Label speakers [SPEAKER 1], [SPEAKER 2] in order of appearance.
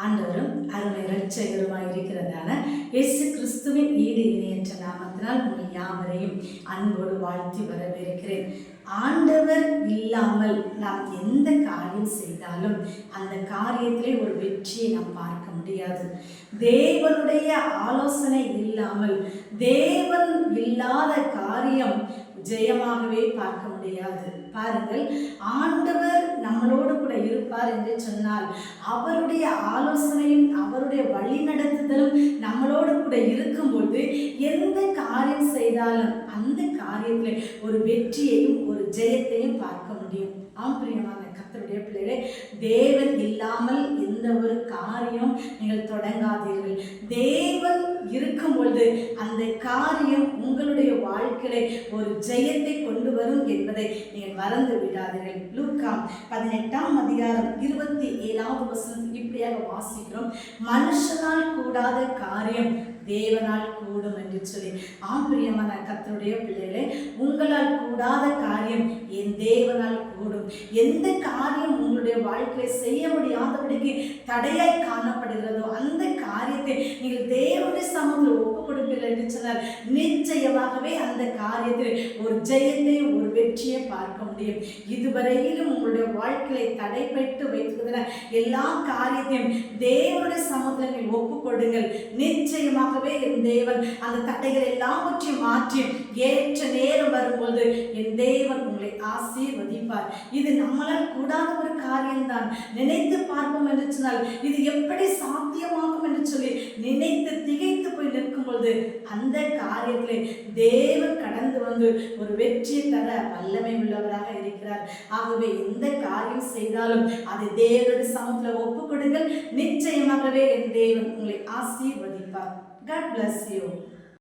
[SPEAKER 1] ஆண்டவரும் அருமை இரட்சகருமாய் இருக்கிறதான இயேசு கிறிஸ்துவின் ஈடு இணையற்ற நாமத்தினால் உங்கள் யாவரையும் அன்போடு வாழ்த்தி வரவேற்கிறேன். ஆண்டவர் இல்லாமல் நாம் எந்த காரியம் செய்தாலும் அந்த காரியத்திலே ஒரு வெற்றியை நாம் பார்க்க முடியாது. தேவனுடைய ஆலோசனை இல்லாமல் தேவன் இல்லாத காரியம் ஜெயமாகவே பார்க்க முடியாது. பாருங்கள், ஆண்டவர் நம்மளோடு கூட இருப்பார் என்று சொன்னால் அவருடைய ஆலோசனையும் அவருடைய வழி நடத்துதலும் நம்மளோடு கூட இருக்கும்போது எந்த காரியம் செய்தாலும் அந்த காரியத்தில் ஒரு வெற்றியையும் ஒரு ஜெயத்தையும் பார்க்க முடியும். பிரியமான கர்த்தருடைய பிள்ளைகளே, தேவன் இல்லாமல் எந்த ஒரு காரியம் நீங்கள் தொடங்காதீர்கள். தேவன் இருக்கும் பொழுது அந்த காரியம் உங்களுடைய வாழ்க்கையில ஒரு ஜெயத்தை கொண்டு வரும் என்பதை நீங்கள் மறந்து விடாதீர்கள். லூக்கா 18ஆம் அதிகாரம் 27வது வசனம் இப்படியாக வாசிக்கிறோம். மனுஷனால் கூடாத காரியம் தேவனால் கூடும் என்று சொல்லி. பிரியமான கர்த்தருடைய பிள்ளைகளே, உங்களால் கூடாத காரியம் என் தேவனால் கூடும். எந்த காரியம் உங்களுடைய வாழ்க்கையை செய்ய முடியாதபடிக்கு தடையாய் காணப்படுகிறதோ அந்த காரியத்தை நீங்கள் தேவனுடைய சமூகத்தில் ஒப்புக் கொடுப்பீர்கள் என்று சொன்னால் நிச்சயமாகவே அந்த காரியத்தில் ஒரு ஜெயத்தை ஒரு வெற்றியை பார்க்க முடியும். இதுவரையிலும் உங்களுடைய வாழ்க்கையை தடைப்பட்டு வைத்திருக்கிற எல்லா காரியத்தையும் தேவனுடைய சமூகத்தில் ஒப்புக் கொடுங்கள். நிச்சயமாக என் தேவன் அந்த தடைகள் எல்லாவற்றையும் மாற்றி ஏற்ற நேரம் வரும்போது என் தேவன் உங்களை ஆசீர்வதிப்பார். இது நம்மளால் கூடாத ஒரு காரியம்தான். நினைத்து பார்ப்போம் என்று சொன்னால் இது எப்படி சாத்தியமாகும் என்று சொல்லி நினைத்து திகைத்து போய் நிற்கும் பொழுது அந்த காரியத்திலே தேவன் கடந்து வந்து ஒரு வெற்றி தர வல்லமை உள்ளவராக இருக்கிறார். ஆகவே எந்த காரியம் செய்தாலும் அதை தேவனுடைய சமூகத்தில் ஒப்புக் கொடுங்கள். நிச்சயமாகவே என் தேவன் உங்களை ஆசீர்வதிப்பார். God bless you.